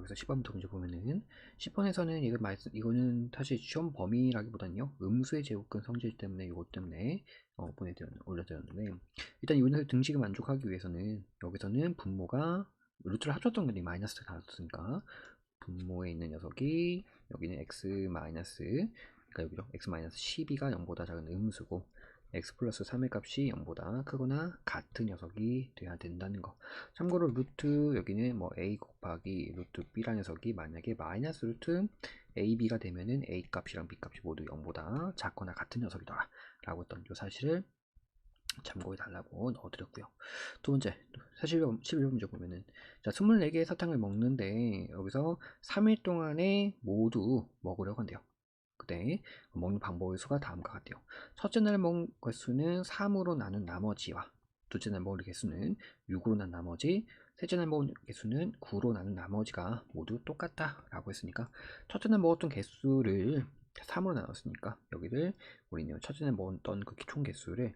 여기서 10번부터 문제 보면은 10번에서는 이거는 사실 시험 범위라기보다는요 음수의 제곱근 성질 때문에 이것 때문에 올려드렸는데, 일단 이번에 등식을 만족하기 위해서는 여기서는 분모가 루트를 합쳤던 건데 마이너스를 달았으니까 분모에 있는 녀석이 여기는 x 마이너스, 그러니까 여기죠, x 마이너스 12가 0보다 작은 음수고 x 플러스 3의 값이 0보다 크거나 같은 녀석이 돼야 된다는 거. 참고로 루트 여기는 뭐 a 곱하기 루트 b라는 녀석이 만약에 마이너스 루트 ab가 되면은 a 값이랑 b 값이 모두 0보다 작거나 같은 녀석이더라 라고 했던 이 사실을 참고해 달라고 넣어드렸고요. 두 번째, 11번째 보면은, 자, 24개의 사탕을 먹는데 여기서 3일 동안에 모두 먹으려고 한대요. 그때 먹는 방법의 수가 다음과 같아요. 첫째 날 먹은 개수는 3으로 나눈 나머지와 둘째 날 먹은 개수는 6으로 나눈 나머지, 셋째 날 먹은 개수는 9로 나눈 나머지가 모두 똑같다 라고 했으니까 첫째 날 먹었던 개수를 3으로 나눴으니까 여기를 우리는 첫째 날 먹었던 그 총 개수를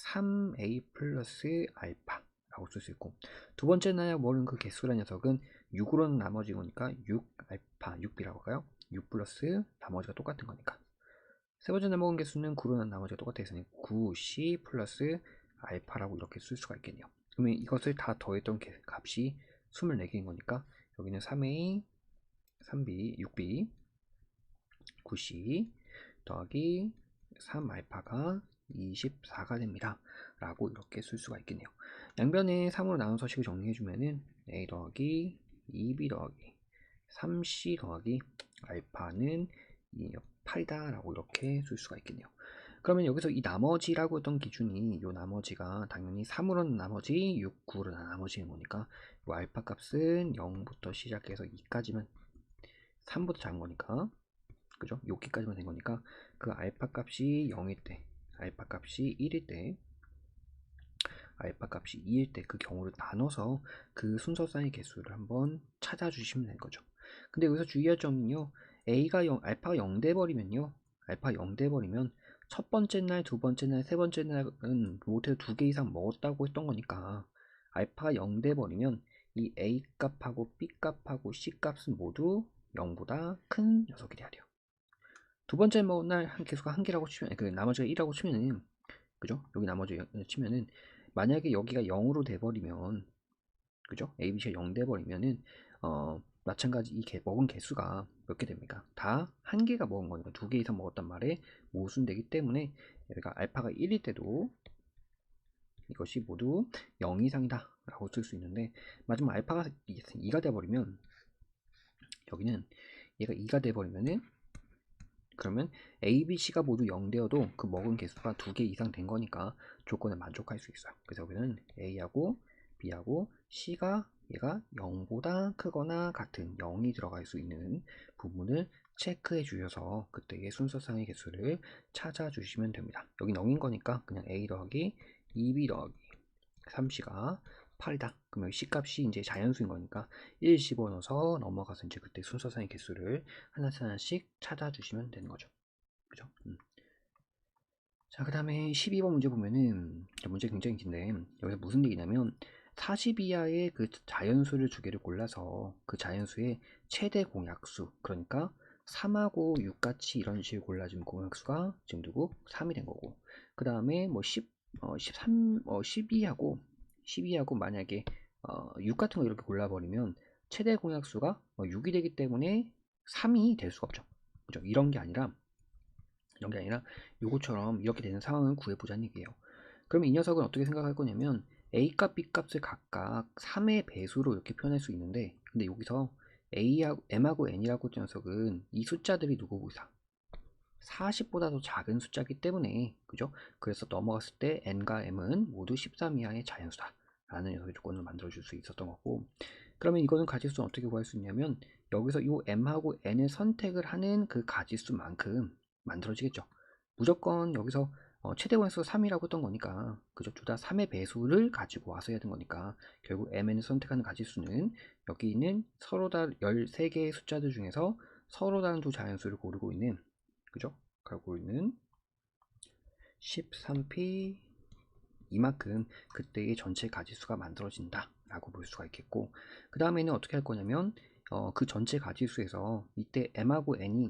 3a 플러스 알파 라고 쓸 수 있고, 두 번째 날 먹은 그 개수라는 녀석은 6으로 나머진 거니까 6 알파 6b라고 할까요? 6 플러스 나머지가 똑같은 거니까. 세 번째 날 먹은 개수는 9로 난 나머지가 똑같아 있으니 9c 플러스 알파라고 이렇게 쓸 수가 있겠네요. 그러면 이것을 다 더했던 값이 24개인 거니까 여기는 3a 3b 6b 9c 더하기 3알파가 24가 됩니다 라고 이렇게 쓸 수가 있겠네요. 양변에 3으로 나눠서 식을 정리해주면은 a 더하기 2b 더하기 3c 더하기 알파는 8이다 라고 이렇게 쓸 수가 있겠네요. 그러면 여기서 이 나머지라고 했던 기준이 이 나머지가 당연히 3으로 나머지 6, 9로 나머지인 거니까 이 알파 값은 0부터 시작해서 2까지만 3보다 작은 거니까, 그죠? 여기까지만 된 거니까 그 알파 값이 0일 때, 알파 값이 1일 때, 알파 값이 2일 때 그 경우를 나눠서 그 순서상의 개수를 한번 찾아주시면 되는 거죠. 근데 여기서 주의할 점은요, 알파가 0 돼버리면요, 알파 0 돼버리면 첫 번째 날, 두 번째 날, 세 번째 날은 못해도 2개 이상 먹었다고 했던 거니까 알파가 0 돼버리면 이 a 값하고 b 값하고 c 값은 모두 0보다 큰 녀석이 돼야 돼요. 두 번째 먹은 날 한 개수가 한 개라고 치면, 그 나머지가 1이라고 치면은, 그죠? 여기 나머지 치면은 만약에 여기가 0으로 돼버리면, 그죠? ABC가 0 돼버리면은 마찬가지 이 먹은 개수가 몇 개 됩니까? 다 한 개가 먹은 거니까 2개 이상 먹었단 말에 모순되기 때문에 여기가 알파가 1일 때도 이것이 모두 0 이상이다 라고 쓸 수 있는데, 마지막 알파가 2가 돼버리면 여기는 얘가 2가 돼버리면은, 그러면 A, B, C가 모두 0 되어도 그 먹은 개수가 2개 이상 된 거니까 조건에 만족할 수 있어요. 그래서 여기는 A하고 B하고 C가 얘가 0보다 크거나 같은 0이 들어갈 수 있는 부분을 체크해 주셔서 그때의 순서상의 개수를 찾아주시면 됩니다. 여기 0인 거니까 그냥 A 더하기 2B 더하기 3C가 8이다. 그러면 C값이 이제 자연수인 거니까 1 집어넣어서 넘어가서 이제 그때 순서상의 개수를 하나씩 찾아주시면 되는 거죠. 그죠? 자, 그 다음에 12번 문제 보면은, 문제 굉장히 긴데, 여기서 무슨 얘기냐면, 40 이하의 그 자연수를 두 개를 골라서 그 자연수의 최대 공약수, 그러니까 3하고 6같이 이런 식으로 골라주면 공약수가 지금 누구? 3이 된 거고, 그 다음에 뭐 12하고 만약에 6 같은 거 이렇게 골라버리면 최대 공약수가 6이 되기 때문에 3이 될 수가 없죠. 그죠? 이런 게 아니라 요거처럼 이렇게 되는 상황을 구해보자는 얘기예요. 그러면 이 녀석은 어떻게 생각할 거냐면 A값, B값을 각각 3의 배수로 이렇게 표현할 수 있는데, 근데 여기서 M하고 N이라고 했던 녀석은 이 숫자들이 누구고 40보다도 작은 숫자이기 때문에, 그죠? 그래서 넘어갔을 때 N과 M은 모두 13 이하의 자연수다 라는 녀석의 조건을 만들어줄 수 있었던 거고, 그러면 이거는 가지수는 어떻게 구할 수 있냐면 여기서 이 M하고 N을 선택을 하는 그 가지수만큼 만들어지겠죠. 무조건 여기서 최대 공약수가 3이라고 했던 거니까, 그죠? 둘 다 3의 배수를 가지고 와서 해야 되는 거니까 결국 MN을 선택하는 가지수는 여기 있는 서로 다 13개의 숫자들 중에서 서로 다른 두 자연수를 고르고 있는, 그죠? 갖고 있는 13p 이만큼 그때의 전체 가지수가 만들어진다 라고 볼 수가 있겠고, 그 다음에는 어떻게 할 거냐면 그 전체 가지수에서 이때 m하고 n이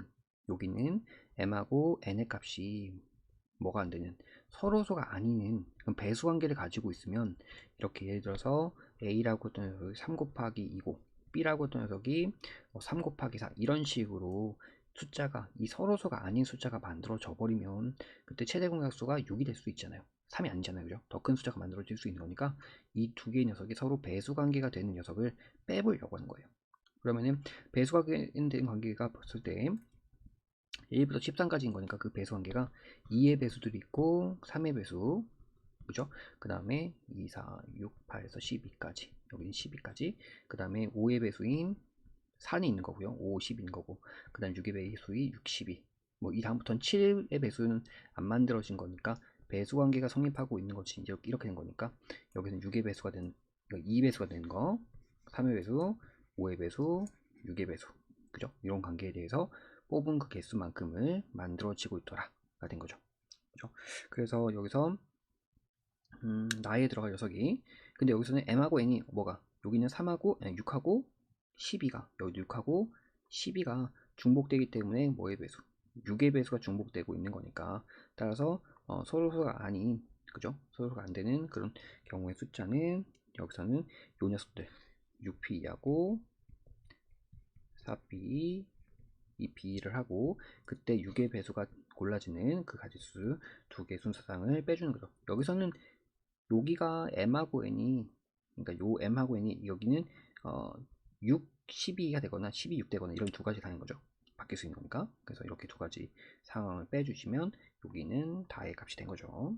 여기는 m하고 n의 값이 뭐가 안 되는 서로소가 아닌 그럼 배수 관계를 가지고 있으면 이렇게 예를 들어서 a라고 했던 녀석이 3 곱하기 2고 b라고 했던 녀석이 3 곱하기 4 이런 식으로 숫자가 이 서로소가 아닌 숫자가 만들어져 버리면 그때 최대 공약수가 6이 될 수 있잖아요. 3이 아니잖아요. 그죠? 더 큰 숫자가 만들어질 수 있는 거니까 이 두 개의 녀석이 서로 배수 관계가 되는 녀석을 빼보려고 하는 거예요. 그러면은 배수 관계된 관계가 봤을 때 1부터 13까지인 거니까 그 배수 관계가 2의 배수들이 있고 3의 배수 그죠? 그 다음에 2, 4, 6, 8에서 12까지 여기는 12까지 그 다음에 5의 배수인 4는 있는 거고요. 5, 10인 거고 그 다음 6의 배수이 6, 12 뭐 이 다음부터는 7의 배수는 안 만들어진 거니까 배수 관계가 성립하고 있는 것이 이렇게 된 거니까 여기서는 6의 배수가 된 2배수가 되는 거 3의 배수, 5의 배수, 6의 배수 그죠? 이런 관계에 대해서 뽑은 그 개수만큼을 만들어지고 있더라가 된 거죠. 그죠? 그래서 여기서 나에 들어갈 녀석이 근데 여기서는 m하고 n이 뭐가 여기는 3하고 6하고 12가 여기 6하고 12가 중복되기 때문에 뭐의 배수 6의 배수가 중복되고 있는 거니까 따라서 서로가 아닌 그죠? 서로가 안 되는 그런 경우의 숫자는 여기서는 요 녀석들 6p하고 4p 이 b를 하고 그때 6의 배수가 골라지는 그 가지수 두 개 순서상을 빼주는 거죠. 여기서는 여기가 m하고 n이 그러니까 요 m하고 n이 여기는 6, 12가 되거나 12, 6 되거나 이런 두 가지 다는 거죠. 바뀔 수 있는 거니까. 그래서 이렇게 두 가지 상황을 빼주시면 여기는 다의 값이 된 거죠.